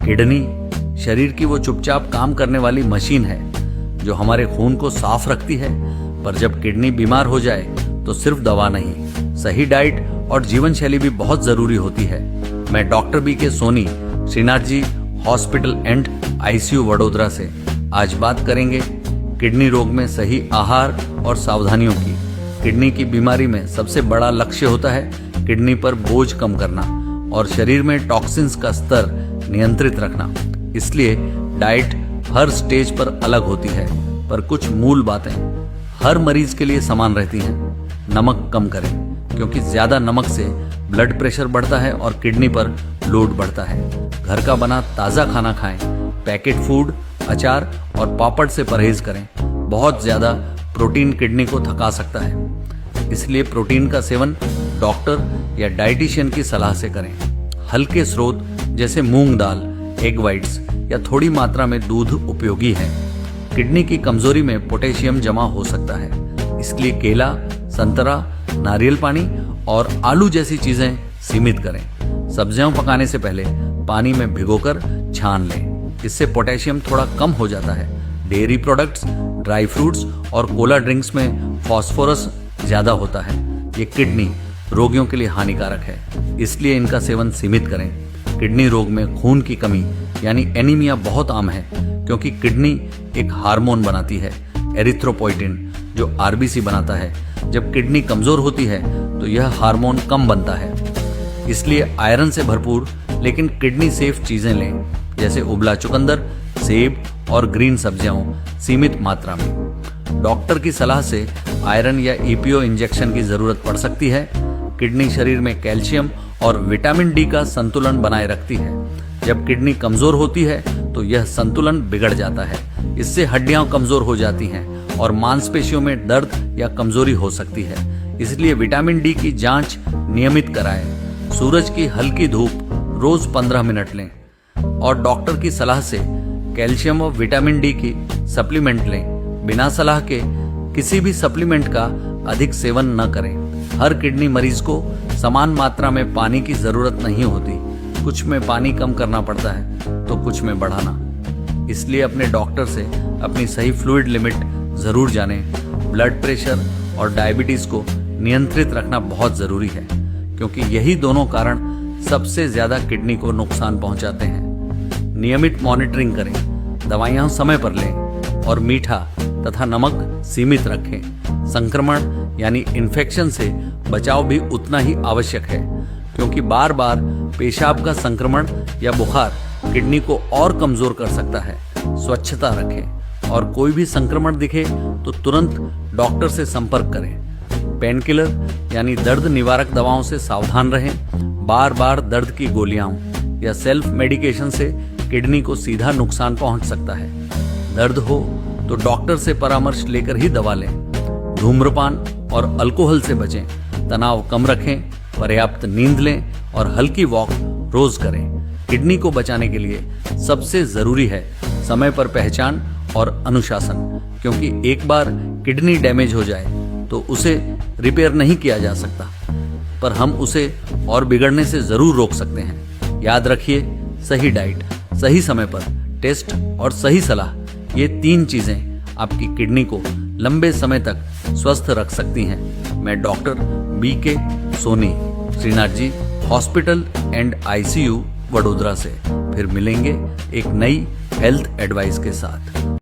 Kidney शरीर की वो चुपचाप काम करने वाली मशीन है जो हमारे खून को साफ रखती है। पर जब किडनी बीमार हो जाए तो सिर्फ दवा नहीं, सही डाइट और जीवन शैली भी बहुत जरूरी होती है। मैं doctor BK Soni, Shrinath ji hospital and ICU Vadodara से आज बात करेंगे किडनी रोग में सही आहार और सावधानियों की। किडनी की बीमारी में सबसे बड़ा लक्ष्य होता है किडनी पर बोझ कम करना और शरीर में टॉक्सिन्स का स्तर नियंत्रित रखना। इसलिए डाइट हर स्टेज पर अलग होती है, पर कुछ मूल बातें हर मरीज के लिए समान रहती हैं। नमक कम करें, क्योंकि ज्यादा नमक से ब्लड प्रेशर बढ़ता है और किडनी पर लोड बढ़ता है। घर का बना ताज़ा खाना खाएं, पैकेट फूड, अचार और पापड़ से परहेज करें। बहुत ज्यादा प्रोटीन किडनी को थका सकता है, इसलिए प्रोटीन का सेवन डॉक्टर या डाइटिशियन की सलाह से करें। हल्के स्रोत जैसे मूंग दाल, एग वाइट्स या थोड़ी मात्रा में दूध उपयोगी है। किडनी की कमजोरी में पोटेशियम जमा हो सकता है, इसलिए केला, संतरा, नारियल पानी और आलू जैसी चीजें सीमित करें। सब्जियां पकाने से पहले पानी में भिगोकर छान लें, इससे पोटेशियम थोड़ा कम हो जाता है। डेयरी प्रोडक्ट्स, ड्राई फ्रूट्स और कोला ड्रिंक्स में फास्फोरस ज्यादा होता है। ये किडनी रोगियों के लिए हानिकारक है, इसलिए इनका सेवन सीमित करें। किडनी रोग में खून की कमी यानी एनीमिया बहुत आम है, क्योंकि किडनी एक हार्मोन बनाती है एरिथ्रोपोइटिन, जो RBC बनाता है। जब किडनी कमजोर होती है तो यह हार्मोन कम बनता है। इसलिए आयरन से भरपूर लेकिन किडनी सेफ चीजें लें, जैसे उबला चुकंदर, सेब और ग्रीन सब्जियां सीमित मात्रा में। डॉक्टर की सलाह से आयरन या EPO इंजेक्शन की जरूरत पड़ सकती है। किडनी शरीर में कैल्शियम और विटामिन D का संतुलन बनाए रखती है। जब किडनी कमजोर होती है तो यह संतुलन बिगड़ जाता है। इससे हड्डियां कमजोर हो जाती हैं और मांसपेशियों में दर्द या कमजोरी हो सकती है। इसलिए विटामिन D की जांच नियमित कराएं। सूरज की हल्की धूप रोज 15 मिनट लें और डॉक्टर की सलाह से कैल्शियम और विटामिन D की सप्लीमेंट लें। बिना सलाह के किसी भी सप्लीमेंट का अधिक सेवन न करें। हर किडनी मरीज को समान मात्रा में पानी की जरूरत नहीं होती। कुछ में पानी कम करना पड़ता है तो कुछ में बढ़ाना। इसलिए अपने डॉक्टर से अपनी सही फ्लूइड लिमिट जरूर जानें। ब्लड प्रेशर और डायबिटीज को नियंत्रित रखना बहुत जरूरी है, क्योंकि यही दोनों कारण सबसे ज्यादा किडनी को नुकसान पहुंचाते हैं। नियमित मॉनिटरिंग करें, दवाइयां समय पर लें और मीठा तथा नमक सीमित रखें। संक्रमण यानी इन्फेक्शन से बचाव भी उतना ही आवश्यक है, क्योंकि बार बार पेशाब का संक्रमण या बुखार किडनी को और कमजोर कर सकता है। स्वच्छता रखें और कोई भी संक्रमण दिखे तो तुरंत डॉक्टर से संपर्क करें। पेन किलर यानी दर्द निवारक दवाओं से सावधान रहें। बार बार दर्द की गोलियां या सेल्फ मेडिकेशन से किडनी को सीधा नुकसान पहुंच सकता है। दर्द हो तो डॉक्टर से परामर्श लेकर ही दवा लें। धूम्रपान और अल्कोहल से बचें। तनाव कम रखें, पर्याप्त नींद लें और हल्की वॉक रोज करें। किडनी को बचाने के लिए सबसे जरूरी है समय पर पहचान और अनुशासन, क्योंकि एक बार किडनी डैमेज हो जाए तो उसे रिपेयर नहीं किया जा सकता, पर हम उसे और बिगड़ने से जरूर रोक सकते हैं। याद रखिए, सही डाइट, सही समय पर टेस्ट और सही सलाह, ये 3 चीजें आपकी किडनी को लंबे समय तक स्वस्थ रख सकती हैं। मैं doctor BK Soni, Shrinath ji hospital and ICU Vadodara से फिर मिलेंगे एक नई हेल्थ एडवाइस के साथ।